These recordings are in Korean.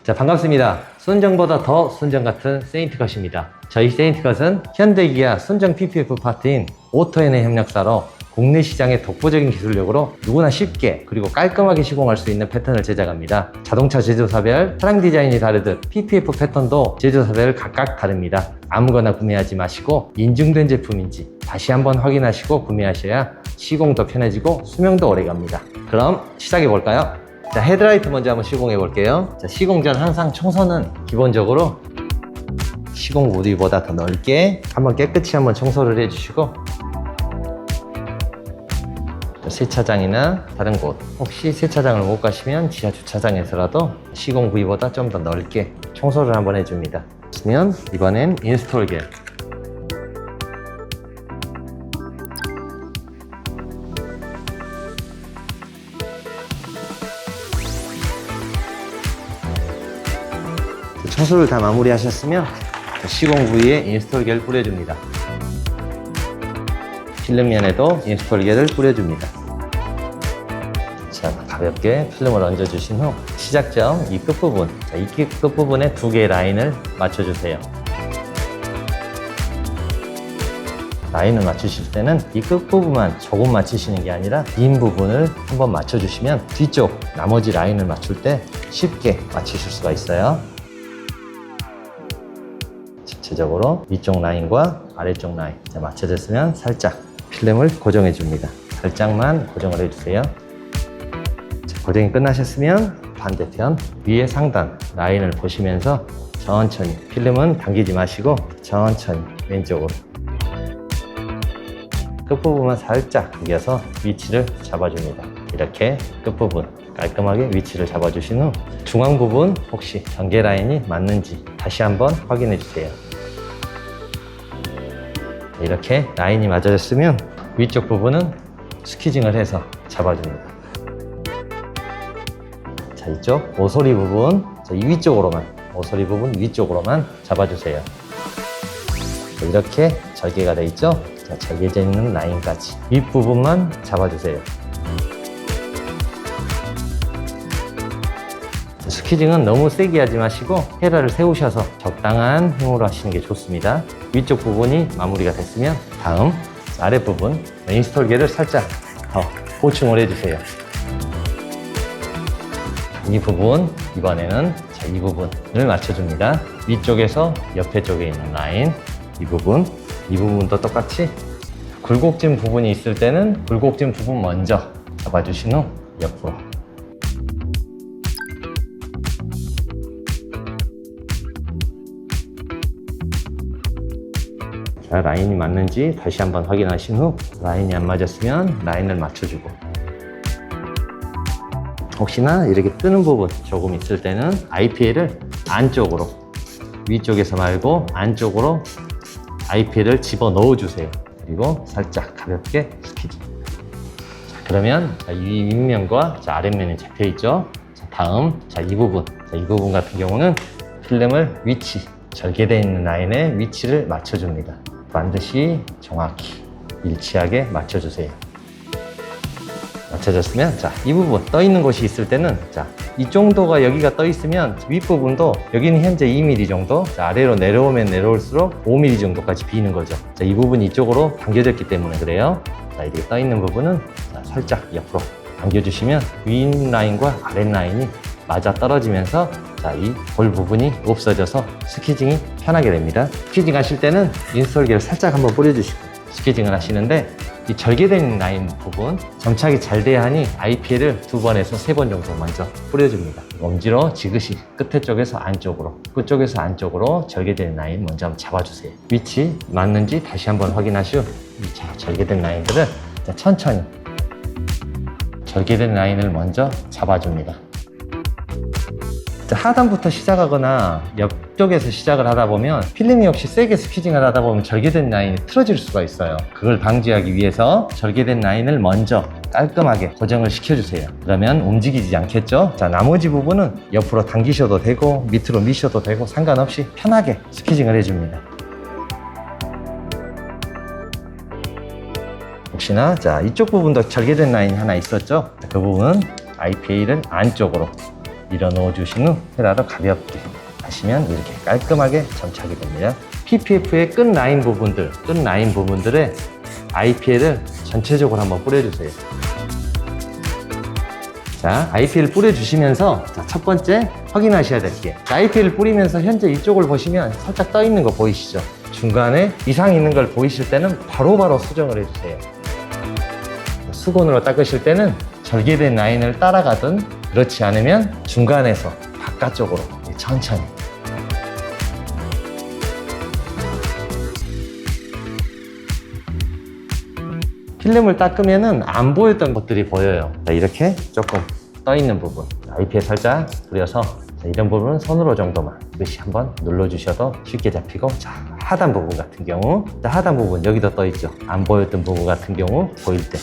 자, 반갑습니다. 순정보다 더 순정 같은 세인트컷입니다. 저희 세인트컷은 현대기아 순정 PPF 파트인 오토N의 협력사로 국내 시장의 독보적인 기술력으로 누구나 쉽게 그리고 깔끔하게 시공할 수 있는 패턴을 제작합니다. 자동차 제조사별 차량 디자인이 다르듯 PPF 패턴도 제조사별 각각 다릅니다. 아무거나 구매하지 마시고 인증된 제품인지 다시 한번 확인하시고 구매하셔야 시공도 편해지고 수명도 오래갑니다. 그럼 시작해 볼까요? 자, 헤드라이트 먼저 한번 시공해 볼게요. 자, 시공 전 항상 청소는 기본적으로 시공 무디보다 더 넓게 한번 깨끗이 한번 청소를 해주시고, 세차장이나 다른 곳 혹시 세차장을 못 가시면 지하 주차장에서라도 시공 부위보다 좀 더 넓게 청소를 한번 해줍니다. 그러면 이번엔 인스톨 겔, 청소를 다 마무리 하셨으면 시공 부위에 인스톨 겔을 뿌려줍니다. 필름면에도 인스톨 겔을 뿌려줍니다. 자, 가볍게 필름을 얹어주신 후 시작점 이 끝부분, 자, 이 끝부분에 두 개의 라인을 맞춰주세요. 라인을 맞추실 때는 이 끝부분만 조금 맞추시는 게 아니라 긴 부분을 한번 맞춰주시면 뒤쪽 나머지 라인을 맞출 때 쉽게 맞추실 수가 있어요. 전체적으로 위쪽 라인과 아래쪽 라인, 자, 맞춰졌으면 살짝 필름을 고정해 줍니다. 살짝만 고정을 해주세요. 자, 고정이 끝나셨으면 반대편 위에 상단 라인을 보시면서 천천히, 필름은 당기지 마시고 천천히 왼쪽으로 끝부분만 살짝 당겨서 위치를 잡아줍니다. 이렇게 끝부분 깔끔하게 위치를 잡아주신 후 중앙 부분 혹시 경계 라인이 맞는지 다시 한번 확인해 주세요. 이렇게 라인이 맞아졌으면 위쪽 부분은 스퀴징을 해서 잡아줍니다. 자, 이쪽 모서리 부분, 자, 이 위쪽으로만, 모서리 부분 위쪽으로만 잡아주세요. 자, 이렇게 절개가 돼 있죠? 자, 절개되어 있는 라인까지 윗부분만 잡아주세요. 스퀴징은 너무 세게 하지 마시고 헤라를 세우셔서 적당한 힘으로 하시는 게 좋습니다. 위쪽 부분이 마무리가 됐으면 다음 아랫부분 인스톨 겔을 살짝 더 보충을 해주세요. 이 부분, 이번에는 자, 이 부분을 맞춰줍니다. 위쪽에서 옆에 쪽에 있는 라인, 이 부분도 똑같이 굴곡진 부분이 있을 때는 굴곡진 부분 먼저 잡아주신 후 옆으로, 자, 라인이 맞는지 다시 한번 확인하신 후 라인이 안 맞았으면 라인을 맞춰주고, 혹시나 이렇게 뜨는 부분 조금 있을 때는 IPL을 안쪽으로, 위쪽에서 말고 안쪽으로 IPL을 집어 넣어 주세요. 그리고 살짝 가볍게 스퀴징. 자, 그러면 자, 이 윗면과 자, 아랫면이 잡혀 있죠. 자, 다음 자, 이 부분, 자, 이 부분 같은 경우는 필름을 위치, 절개되어 있는 라인에 위치를 맞춰줍니다. 반드시 정확히 일치하게 맞춰주세요. 맞춰졌으면 자, 이 부분 떠 있는 곳이 있을 때는 자, 이 정도가 여기가 떠 있으면 윗부분도 여기는 현재 2mm 정도, 자, 아래로 내려오면 내려올수록 5mm 정도까지 비는 거죠. 자, 이 부분이 이쪽으로 당겨졌기 때문에 그래요. 자, 이렇게 떠 있는 부분은 자, 살짝 옆으로 당겨주시면 위 라인과 아랫 라인이 맞아 떨어지면서 자, 이 볼 부분이 없어져서 스퀴징이 편하게 됩니다. 스퀴징 하실 때는 인스톨 겔을 살짝 한번 뿌려주시고 스퀴징을 하시는데 이 절개된 라인 부분 점착이 잘 돼야 하니 IPL을 2번에서 3번 정도 먼저 뿌려줍니다. 엄지로 지그시 끝에 쪽에서 안쪽으로, 끝쪽에서 안쪽으로 절개된 라인 먼저 한번 잡아주세요. 위치 맞는지 다시 한번 확인하시고 이 절개된 라인들을 자, 천천히 절개된 라인을 먼저 잡아줍니다. 하단부터 시작하거나 옆쪽에서 시작을 하다 보면 필름이 없이 세게 스퀴징을 하다 보면 절개된 라인이 틀어질 수가 있어요. 그걸 방지하기 위해서 절개된 라인을 먼저 깔끔하게 고정을 시켜주세요. 그러면 움직이지 않겠죠? 자, 나머지 부분은 옆으로 당기셔도 되고 밑으로 미셔도 되고 상관없이 편하게 스퀴징을 해줍니다. 혹시나 자, 이쪽 부분도 절개된 라인이 하나 있었죠? 자, 그 부분은 IPA를 안쪽으로 밀어 넣어 주신 후 헤라로 가볍게 하시면 이렇게 깔끔하게 점착이 됩니다. PPF의 끝 라인 부분들에 IPL을 전체적으로 한번 뿌려주세요. 자, IPL 뿌려주시면서 첫 번째 확인하셔야 될 게, IPL 뿌리면서 현재 이쪽을 보시면 살짝 떠 있는 거 보이시죠? 중간에 이상 있는 걸 보이실 때는 바로바로 수정을 해주세요. 수건으로 닦으실 때는 절개된 라인을 따라가든, 그렇지 않으면 중간에서 바깥쪽으로 천천히. 필름을 닦으면 안 보였던 것들이 보여요. 자, 이렇게 조금 떠 있는 부분 IP에 살짝 뿌려서, 자, 이런 부분은 손으로 정도만 이것이 한번 눌러주셔도 쉽게 잡히고, 자, 하단 부분 같은 경우, 자, 하단 부분 여기도 떠 있죠. 안 보였던 부분 같은 경우 보일 때,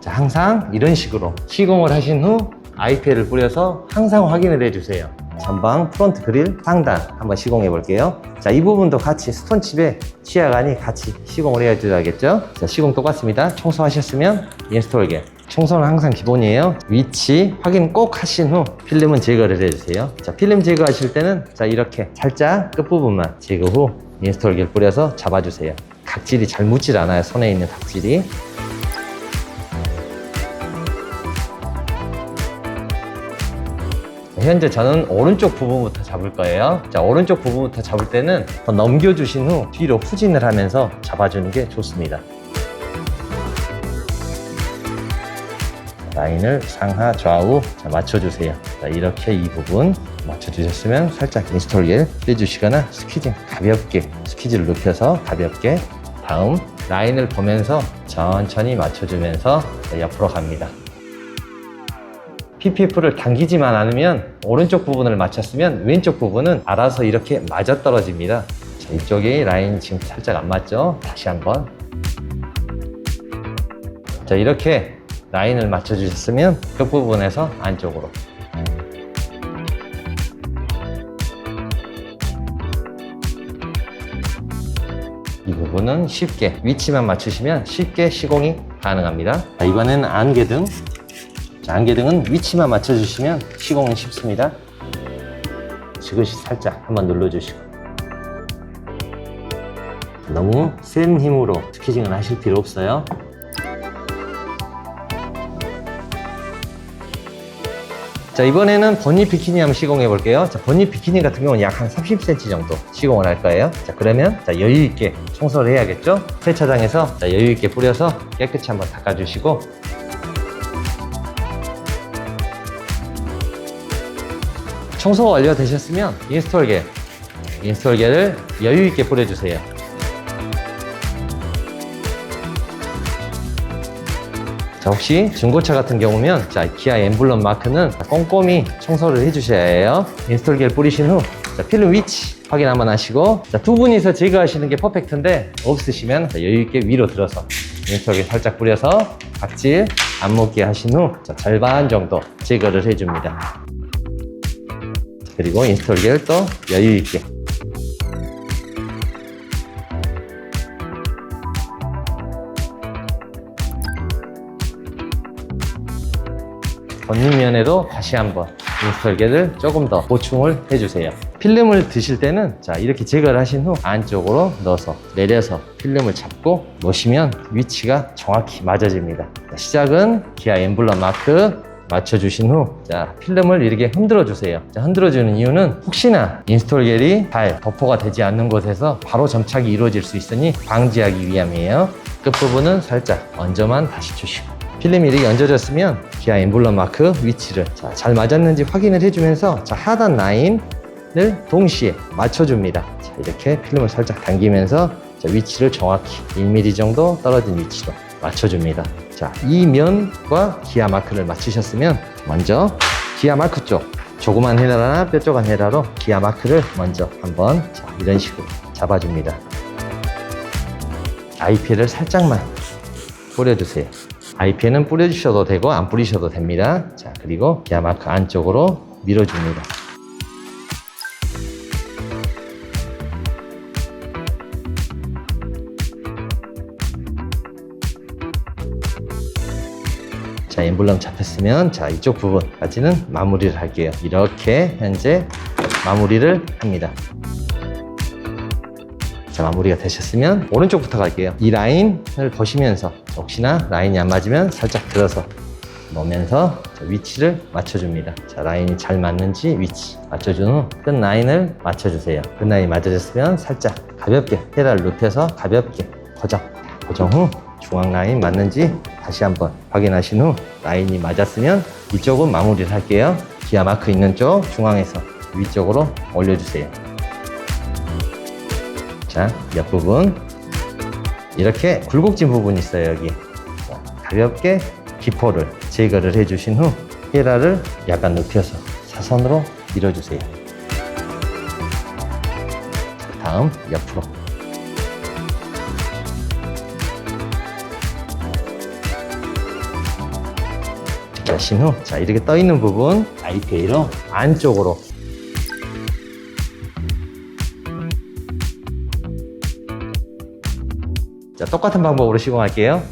자, 항상 이런 식으로 시공을 하신 후 IPL을 뿌려서 항상 확인을 해주세요. 전방 프론트 그릴 상단 한번 시공해 볼게요. 자, 이 부분도 같이 스톤칩에 치아간이 같이 시공을 해줘야겠죠. 자, 시공 똑같습니다. 청소하셨으면 인스톨게, 청소는 항상 기본이에요. 위치 확인 꼭 하신 후 필름은 제거를 해주세요. 자, 필름 제거하실 때는 자, 이렇게 살짝 끝부분만 제거 후 인스톨게를 뿌려서 잡아주세요. 각질이 잘 묻질 않아요. 손에 있는 각질이. 현재 저는 오른쪽 부분부터 잡을 거예요. 자, 오른쪽 부분부터 잡을 때는 더 넘겨주신 후 뒤로 후진을 하면서 잡아주는 게 좋습니다. 라인을 상하 좌우 맞춰주세요. 자, 이렇게 이 부분 맞춰주셨으면 살짝 인스톨겔 빼주시거나 스퀴징 가볍게, 스퀴즈를 눕혀서 가볍게, 다음 라인을 보면서 천천히 맞춰주면서 옆으로 갑니다. PPF를 당기지만 않으면 오른쪽 부분을 맞췄으면 왼쪽 부분은 알아서 이렇게 맞아떨어집니다. 자, 이쪽에 라인 지금 살짝 안 맞죠? 다시 한번. 자, 이렇게 라인을 맞춰주셨으면 끝부분에서 안쪽으로. 이 부분은 쉽게 위치만 맞추시면 쉽게 시공이 가능합니다. 자, 이번에는 안개등. 자, 안개등은 위치만 맞춰주시면 시공이 쉽습니다. 지그시 살짝 한번 눌러주시고, 너무 센 힘으로 스퀴징을 하실 필요 없어요. 자, 이번에는 버니 비키니 한번 시공해 볼게요. 자, 버니 비키니 같은 경우는 약 한 30cm 정도 시공을 할 거예요. 자, 그러면 자, 여유 있게 청소를 해야겠죠? 세차장에서 자, 여유 있게 뿌려서 깨끗이 한번 닦아주시고, 청소가 완료되셨으면 인스톨겔을 여유 있게 뿌려주세요. 자, 혹시 중고차 같은 경우면 자, 기아 엠블럼 마크는 꼼꼼히 청소를 해주셔야 해요. 인스톨겔 뿌리신 후 자, 필름 위치 확인 한번 하시고, 자, 두 분이서 제거하시는 게 퍼펙트인데 없으시면 자, 여유 있게 위로 들어서 인스톨겔 살짝 뿌려서 각질 안 묻게 하신 후 자, 절반 정도 제거를 해줍니다. 그리고 인스톨겔 또 여유 있게. 겉면에도 다시 한번 인스톨겔을 조금 더 보충을 해주세요. 필름을 드실 때는 자, 이렇게 제거를 하신 후 안쪽으로 넣어서 내려서 필름을 잡고 놓으시면 위치가 정확히 맞아집니다. 자, 시작은 기아 엠블럼 마크 맞춰주신 후 자, 필름을 이렇게 흔들어 주세요. 자, 흔들어 주는 이유는 혹시나 인스톨겔이 잘 도포가 되지 않는 곳에서 바로 점착이 이루어질 수 있으니 방지하기 위함이에요. 끝부분은 살짝 얹어만 다시 주시고, 필름이 이렇게 얹어졌으면 기아 엠블럼 마크 위치를 자, 잘 맞았는지 확인을 해주면서 자, 하단 라인을 동시에 맞춰줍니다. 자, 이렇게 필름을 살짝 당기면서 자, 위치를 정확히 1mm 정도 떨어진 위치로 맞춰줍니다. 자, 이 면과 기아 마크를 맞추셨으면 먼저 기아 마크 쪽 조그만 헤라나 뾰족한 헤라로 기아 마크를 먼저 한번 자, 이런 식으로 잡아줍니다. IPL을 살짝만 뿌려주세요. IPL은 뿌려주셔도 되고 안 뿌리셔도 됩니다. 자, 그리고 기아 마크 안쪽으로 밀어줍니다. 자, 자, 엠블럼 잡혔으면 자, 이쪽 부분까지는 마무리를 할게요. 이렇게 현재 마무리를 합니다. 자, 마무리가 되셨으면 오른쪽부터 갈게요. 이 라인을 보시면서 혹시나 라인이 안 맞으면 살짝 들어서 놓으면서 위치를 맞춰줍니다. 자, 라인이 잘 맞는지 위치 맞춰준 후 끝 라인을 맞춰주세요. 끝 라인이 맞아졌으면 살짝 가볍게 헤라를 눕혀서 가볍게 고정 후 중앙 라인 맞는지 다시 한번 확인하신 후 라인이 맞았으면 이쪽은 마무리를 할게요. 기아 마크 있는 쪽 중앙에서 위쪽으로 올려주세요. 자, 옆부분 이렇게 굴곡진 부분이 있어요. 여기 자, 가볍게 기포를 제거를 해주신 후 헤라를 약간 눕혀서 사선으로 밀어주세요. 자, 다음 옆으로 하신 후 자, 이렇게 떠 있는 부분 IPA로 안쪽으로 자, 똑같은 방법으로 시공할게요.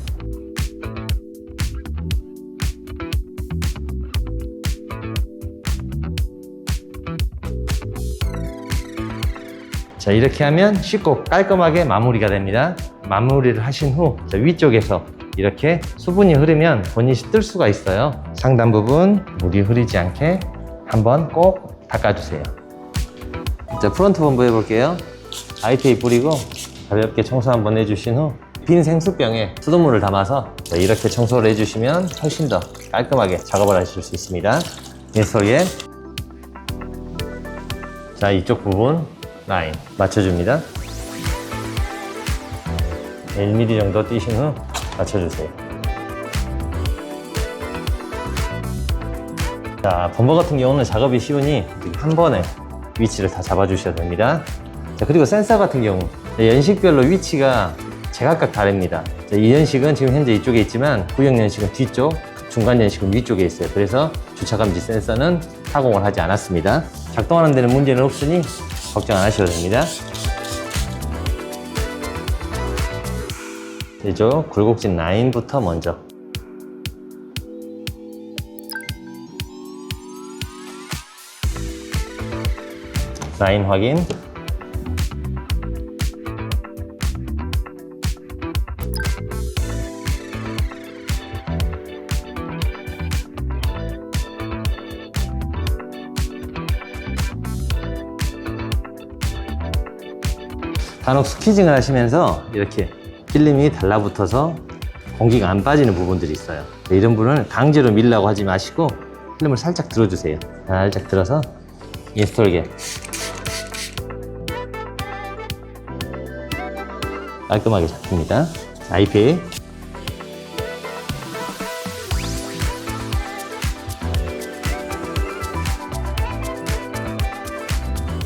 자, 이렇게 하면 쉽고 깔끔하게 마무리가 됩니다. 마무리를 하신 후 자, 위쪽에서 이렇게 수분이 흐르면 버닛이 뜰 수가 있어요. 상단 부분 물이 흐르지 않게 한번 꼭 닦아주세요. 자, 프론트 본부 해볼게요. IPA 뿌리고 가볍게 청소 한번 해주신 후 빈 생수병에 수돗물을 담아서 자, 이렇게 청소를 해주시면 훨씬 더 깔끔하게 작업을 하실 수 있습니다. 인스톨에 자, 이쪽 부분 라인 맞춰줍니다. 1mm 정도 띄신 후 맞춰주세요. 자, 범버 같은 경우는 작업이 쉬우니 한 번에 위치를 다 잡아주셔야 됩니다. 자, 그리고 센서 같은 경우 연식별로 위치가 제각각 다릅니다. 자, 이 연식은 지금 현재 이쪽에 있지만 구형 연식은 뒤쪽, 중간 연식은 위쪽에 있어요. 그래서 주차감지 센서는 타공을 하지 않았습니다. 작동하는 데는 문제는 없으니 걱정 안 하셔도 됩니다. 이쪽 굴곡진 라인부터 먼저 라인 확인. 간혹 스퀴징을 하시면서 이렇게 필름이 달라붙어서 공기가 안 빠지는 부분들이 있어요. 이런 부분은 강제로 밀라고 하지 마시고 필름을 살짝 들어주세요. 살짝 들어서 인스톨게 깔끔하게 잡힙니다. IPA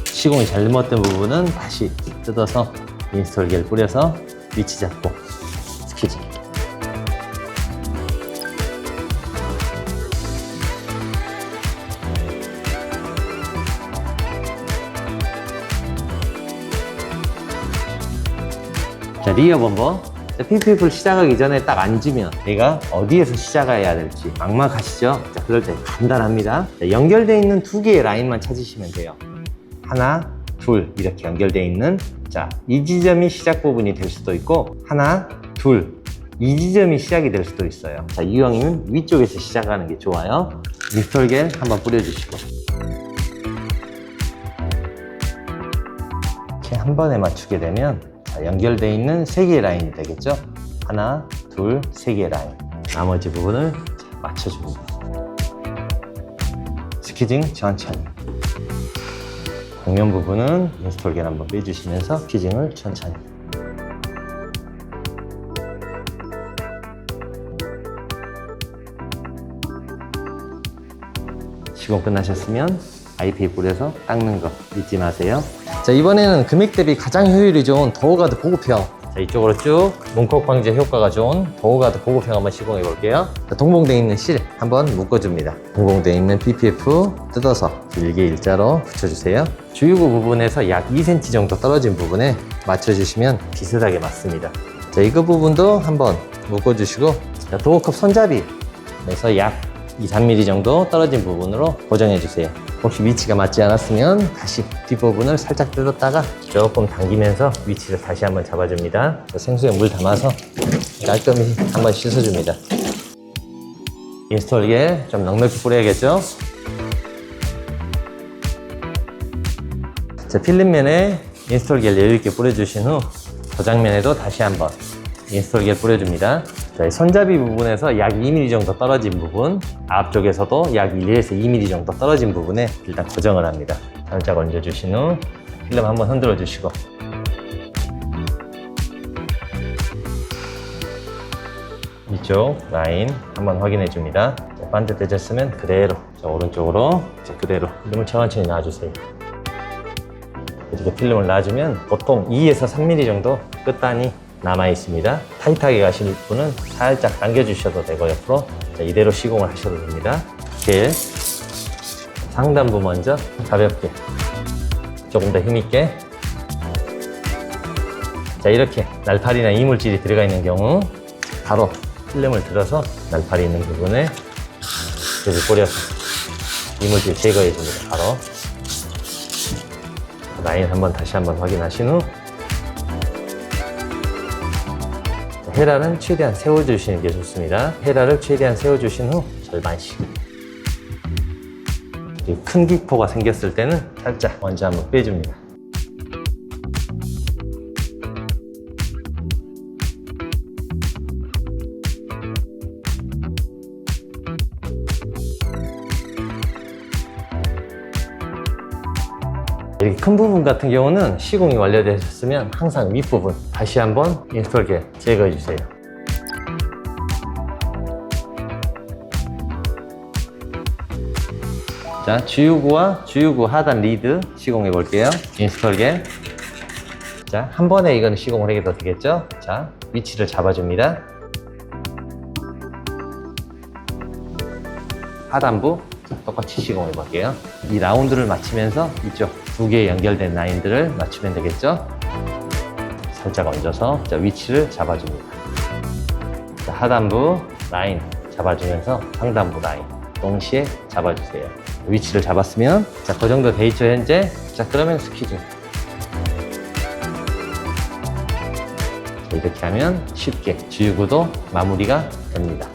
시공이 잘못된 부분은 다시 뜯어서 인스톨게를 뿌려서 위치 잡고 스퀴징. 자, 리어 범버. PPF를 시작하기 전에 딱 앉으면 얘가 어디에서 시작해야 될지 막막하시죠? 자, 그럴 때 간단합니다. 자, 연결되어 있는 두 개의 라인만 찾으시면 돼요. 하나, 둘 이렇게 연결되어 있는 자, 이 지점이 시작 부분이 될 수도 있고 하나, 둘 이 지점이 시작이 될 수도 있어요. 자, 이왕이면 위쪽에서 시작하는 게 좋아요. 인스톨겔 한번 뿌려주시고 이렇게 한 번에 맞추게 되면 자, 연결되어 있는 세 개의 라인이 되겠죠. 하나, 둘, 세 개의 라인. 나머지 부분을 맞춰줍니다. 스퀴징 천천히. 공면 부분은 인스톨겔 한번 빼주시면서 스퀴징을 천천히. 시공 끝나셨으면 IPA 뿌려서 닦는 거 잊지 마세요. 자, 이번에는 금액 대비 가장 효율이 좋은 도어가드 보급형. 자, 이쪽으로 쭉 문콕 방제 효과가 좋은 도어가드 보급형 한번 시공해 볼게요. 자, 동봉되어 있는 실 한번 묶어줍니다. 동봉되어 있는 PPF 뜯어서 길게 일자로 붙여주세요. 주유구 부분에서 약 2cm 정도 떨어진 부분에 맞춰주시면 비슷하게 맞습니다. 자, 이거 부분도 한번 묶어주시고 자, 도어컵 손잡이 그래서 약 2, 3mm 정도 떨어진 부분으로 고정해 주세요. 혹시 위치가 맞지 않았으면 다시 뒷부분을 살짝 뜯었다가 조금 당기면서 위치를 다시 한번 잡아줍니다. 생수에 물 담아서 깔끔히 한번 씻어줍니다. 인스톨기에 좀 넉넉히 뿌려야겠죠? 자, 필름면에 인스톨기를 여유있게 뿌려주신 후 도장면에도 다시 한번 인스톨기를 뿌려줍니다. 자, 손잡이 부분에서 약 2mm 정도 떨어진 부분, 앞쪽에서도 약 1에서 2mm 정도 떨어진 부분에 일단 고정을 합니다. 살짝 얹어주신 후 필름 한번 흔들어 주시고 이쪽 라인 한번 확인해 줍니다. 반듯해졌으면 그대로 오른쪽으로 그대로 필름을 천천히 놔주세요. 이렇게 필름을 놔주면 보통 2에서 3mm 정도 끝단이 남아 있습니다. 타이트하게 가실 분은 살짝 당겨주셔도 되고 옆으로 이대로 시공을 하셔도 됩니다. 이렇게 상단부 먼저 가볍게 조금 더 힘있게 자, 이렇게 날파리나 이물질이 들어가 있는 경우 바로 필름을 들어서 날파리 있는 부분에 여기 뿌려서 이물질 제거해 줍니다. 바로 라인 다시 한번 확인하신 후 헤라는 최대한 세워주시는 게 좋습니다. 헤라를 최대한 세워주신 후 절반씩. 큰 기포가 생겼을 때는 살짝 먼저 한번 빼줍니다. 이렇게 큰 부분 같은 경우는 시공이 완료되셨으면 항상 윗부분 다시 한번 인스톨기 제거해 주세요. 자, 주유구와 주유구 하단 리드 시공해 볼게요. 인스톨기. 자, 한 번에 이거는 시공을 해도 되겠죠? 자, 위치를 잡아줍니다. 하단부 똑같이 시공해 볼게요. 이 라운드를 맞추면서 이쪽 두 개 연결된 라인들을 맞추면 되겠죠? 살짝 얹어서 자, 위치를 잡아줍니다. 자, 하단부 라인 잡아주면서 상단부 라인 동시에 잡아주세요. 위치를 잡았으면 자, 그 정도 돼 있죠 현재. 자, 그러면 스퀴징. 자, 이렇게 하면 쉽게 주유구도 마무리가 됩니다.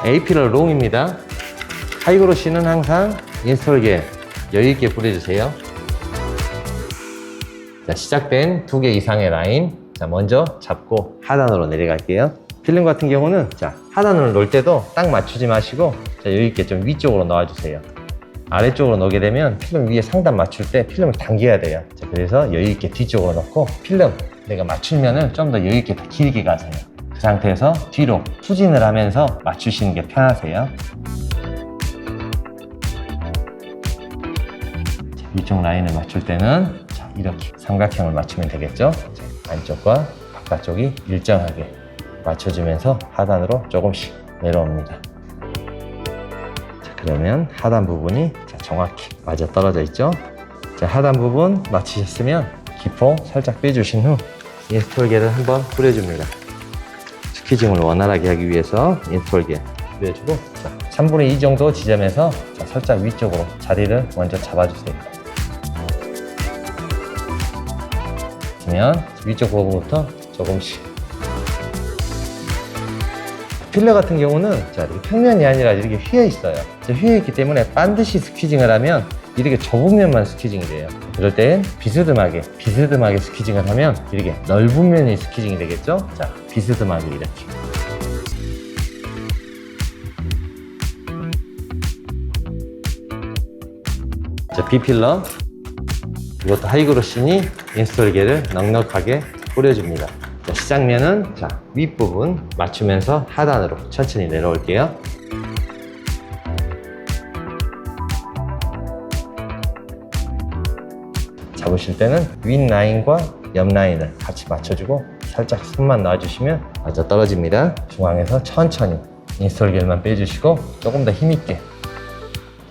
AP를 롱입니다. 하이그로시는 항상 인스톨기에 여유있게 뿌려주세요. 자, 시작된 2개 이상의 라인 자, 먼저 잡고 하단으로 내려갈게요. 필름 같은 경우는 자, 하단으로 놓을 때도 딱 맞추지 마시고 자, 여유있게 좀 위쪽으로 넣어주세요. 아래쪽으로 놓게 되면 필름 위에 상단 맞출 때 필름을 당겨야 돼요. 자, 그래서 여유있게 뒤쪽으로 넣고 필름 내가 맞출 면을 좀 더 여유있게 더 길게 가세요. 그 상태에서 뒤로 후진을 하면서 맞추시는 게 편하세요. 위쪽 라인을 맞출 때는 자, 이렇게 삼각형을 맞추면 되겠죠. 자, 안쪽과 바깥쪽이 일정하게 맞춰주면서 하단으로 조금씩 내려옵니다. 자, 그러면 하단 부분이 자, 정확히 맞아 떨어져 있죠. 자, 하단 부분 맞추셨으면 기포 살짝 빼주신 후 인스톨기를 한번 뿌려줍니다. 스퀴징을 원활하게 하기 위해서 인스톨기 뿌려주고 자, 3분의 2 정도 지점에서 자, 살짝 위쪽으로 자리를 먼저 잡아주세요. 그러면 위쪽 부분부터 조금씩. 필러 같은 경우는 자, 이렇게 평면이 아니라 이렇게 휘어 있어요. 휘어 있기 때문에 반드시 스퀴징을 하면 이렇게 좁은 면만 스퀴징이 돼요. 그럴 땐 비스듬하게 스퀴징을 하면 이렇게 넓은 면이 스퀴징이 되겠죠? 자, 비스듬하게 이렇게. 자, B필러. 이것도 하이그로시니 인스톨기를 넉넉하게 뿌려줍니다. 자, 시작면은 자, 윗부분 맞추면서 하단으로 천천히 내려올게요. 잡으실 때는 윗 라인과 옆 라인을 같이 맞춰주고 살짝 손만 놔주시면 맞아 떨어집니다. 중앙에서 천천히 인스톨기만 빼주시고 조금 더 힘있게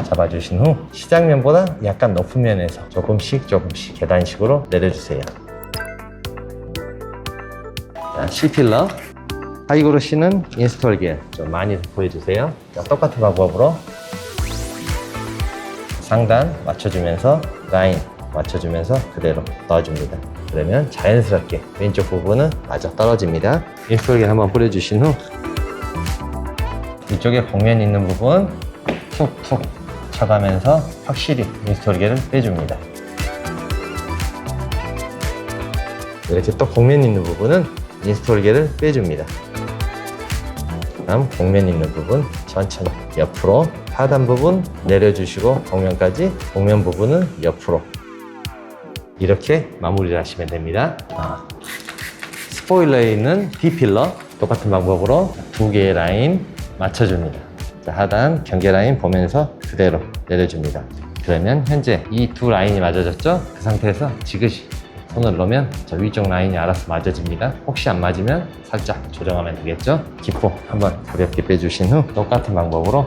잡아주신 후 시작면보다 약간 높은 면에서 조금씩 계단식으로 내려주세요. 자, C필러 하이그로시는 인스톨 겔 좀 많이 보여주세요. 자, 똑같은 방법으로 상단 맞춰주면서 라인 맞춰주면서 그대로 넣어줍니다. 그러면 자연스럽게 왼쪽 부분은 맞아 떨어집니다. 인스톨 겔 한번 뿌려주신 후 이쪽에 곡면 있는 부분 툭툭 쳐가면서 확실히 인스톨 겔을 빼줍니다. 이렇게 또 곡면 있는 부분은 인스톨 겔을 빼줍니다. 다음 곡면 있는 부분 천천히 옆으로 하단 부분 내려주시고 곡면까지 곡면 부분은 옆으로 이렇게 마무리를 하시면 됩니다. 스포일러에 있는 D필러 똑같은 방법으로 두 개의 라인 맞춰줍니다. 자, 하단 경계 라인 보면서 그대로 내려줍니다. 그러면 현재 이 두 라인이 맞아졌죠? 그 상태에서 지그시 손을 넣으면 저 위쪽 라인이 알아서 맞아집니다. 혹시 안 맞으면 살짝 조정하면 되겠죠? 기포 한번 가볍게 빼주신 후 똑같은 방법으로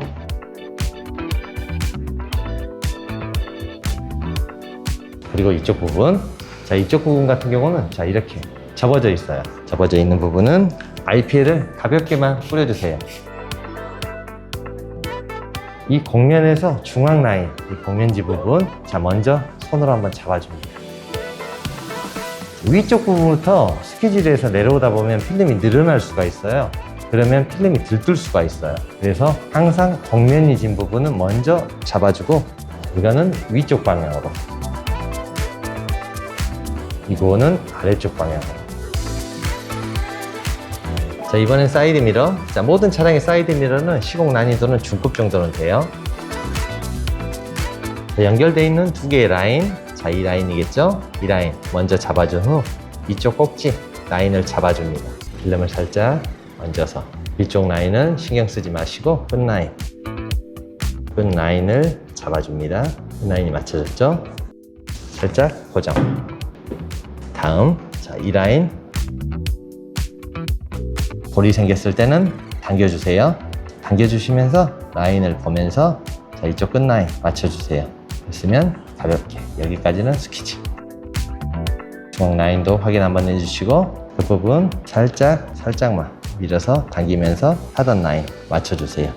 그리고 이쪽 부분, 자, 이쪽 부분 같은 경우는 자, 이렇게 접어져 있어요. 접어져 있는 부분은 IPL을 가볍게만 뿌려주세요. 이 곡면에서 중앙 라인, 이 곡면지 부분, 자, 먼저 손으로 한번 잡아줍니다. 위쪽 부분부터 스키질에서 내려오다 보면 필름이 늘어날 수가 있어요. 그러면 필름이 들뜰 수가 있어요. 그래서 항상 곡면이 진 부분은 먼저 잡아주고 이거는 위쪽 방향으로, 이거는 아래쪽 방향으로. 자, 이번엔 사이드 미러. 자, 모든 차량의 사이드 미러는 시공 난이도는 중급 정도는 돼요. 자, 연결되어 있는 두 개의 라인, 자, 이 라인이겠죠? 이 라인 먼저 잡아준 후 이쪽 꼭지 라인을 잡아줍니다. 필름을 살짝 얹어서 이쪽 라인은 신경 쓰지 마시고 끝 라인을 잡아줍니다. 끝 라인이 맞춰졌죠? 살짝 고정. 다음, 자, 이 라인 볼이 생겼을 때는 당겨주세요. 당겨주시면서 라인을 보면서 자, 이쪽 끝 라인 맞춰주세요. 됐으면 가볍게 여기까지는 스키지. 중앙 라인도 확인 한번 해주시고 그 부분 살짝만 밀어서 당기면서 하단 라인 맞춰주세요.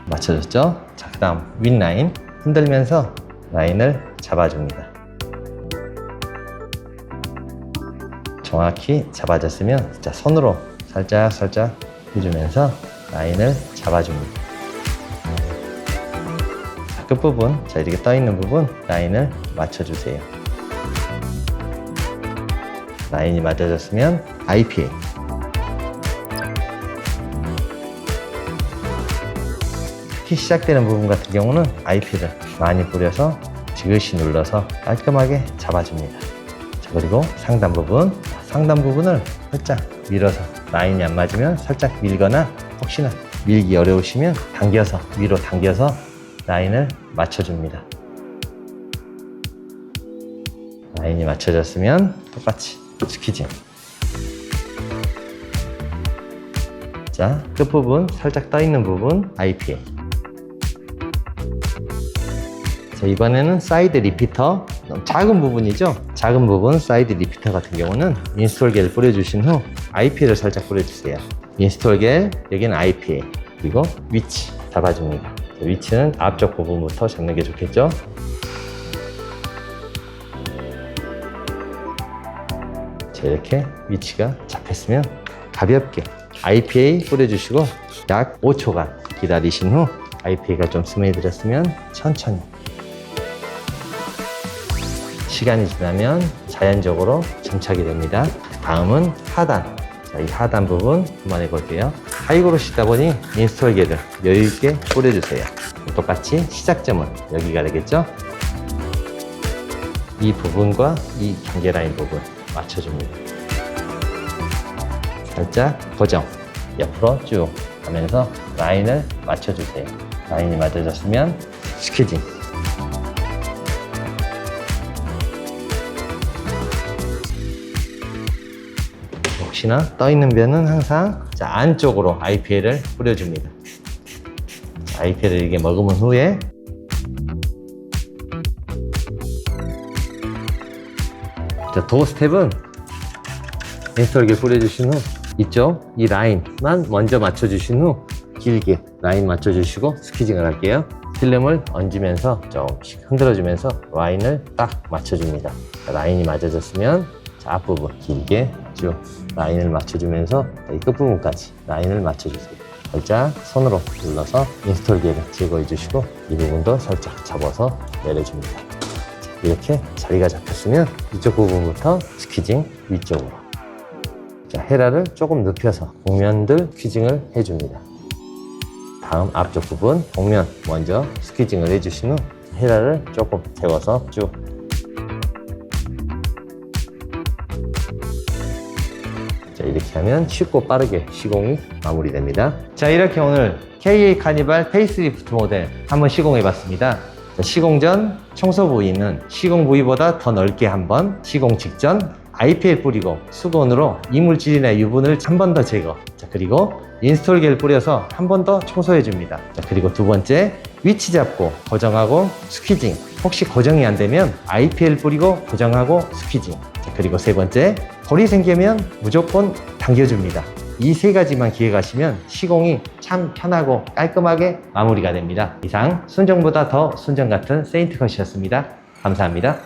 맞춰졌죠? 자, 그 다음 윗 라인 흔들면서 라인을 잡아줍니다. 정확히 잡아졌으면 자, 손으로 살짝 해주면서 라인을 잡아줍니다. 자, 끝부분, 자, 이렇게 떠있는 부분 라인을 맞춰주세요. 라인이 맞아졌으면 IPA. 특히 시작되는 부분 같은 경우는 IP를 많이 뿌려서 지그시 눌러서 깔끔하게 잡아줍니다. 자, 그리고 상단 부분을 살짝 밀어서 라인이 안 맞으면 살짝 밀거나 혹시나 밀기 어려우시면 당겨서 위로 당겨서 라인을 맞춰줍니다. 라인이 맞춰졌으면 똑같이 스키징. 자, 끝부분 살짝 떠있는 부분 IPA. 자, 이번에는 사이드 리피터, 작은 부분이죠. 작은 부분 사이드 리피터 같은 경우는 인스톨 겔 뿌려주신 후 IPA를 살짝 뿌려주세요. 인스톨 겔, 여기는 IPA, 그리고 위치 잡아줍니다. 위치는 앞쪽 부분부터 잡는 게 좋겠죠. 자, 이렇게 위치가 잡혔으면 가볍게 IPA 뿌려주시고 약 5초간 기다리신 후 IPA가 좀 스며들었으면 천천히, 시간이 지나면 자연적으로 정착이 됩니다. 다음은 하단. 자, 이 하단 부분 그만해 볼게요. 하이그로시다 보니 인스톨 겔을 여유있게 뿌려주세요. 똑같이 시작점은 여기가 되겠죠? 이 부분과 이 경계 라인 부분 맞춰줍니다. 살짝 고정, 옆으로 쭉 하면서 라인을 맞춰주세요. 라인이 맞아졌으면 스퀴징. 혹시나 떠있는 변은 항상 자, 안쪽으로 IPL을 뿌려줍니다. IPL을 이게 머금은 후에 자, 도어 스텝은 인스톨 겔 뿌려주신 후 이쪽 이 라인만 먼저 맞춰주신 후 길게 라인 맞춰주시고 스퀴징을 할게요. 필름을 얹으면서 조금씩 흔들어주면서 라인을 딱 맞춰줍니다. 라인이 맞아졌으면 앞부분 길게 쭉 라인을 맞춰주면서 이 끝부분까지 라인을 맞춰주세요. 살짝 손으로 눌러서 인스톨 겔을 제거해 주시고 이 부분도 살짝 접어서 내려줍니다. 이렇게 자리가 잡혔으면 이쪽 부분부터 스퀴징 위쪽으로, 자, 헤라를 조금 눕혀서 복면들 스퀴징을 해줍니다. 다음 앞쪽 부분 복면 먼저 스퀴징을 해주신 후 헤라를 조금 세워서 쭉, 자, 이렇게 하면 쉽고 빠르게 시공이 마무리됩니다. 자, 이렇게 오늘 KA 카니발 페이스리프트 모델 한번 시공해 봤습니다. 자, 시공 전 청소 부위는 시공 부위보다 더 넓게 한번, 시공 직전 IPL 뿌리고 수건으로 이물질이나 유분을 한 번 더 제거, 자, 그리고 인스톨 겔 뿌려서 한 번 더 청소해 줍니다. 자, 그리고 두 번째 위치 잡고 고정하고 스퀴징, 혹시 고정이 안 되면 IPL 뿌리고 고정하고 스퀴징, 자, 그리고 세 번째 볼이 생기면 무조건 당겨줍니다. 이 세 가지만 기억하시면 시공이 참 편하고 깔끔하게 마무리가 됩니다. 이상 순정보다 더 순정 같은 세인트컷이었습니다. 감사합니다.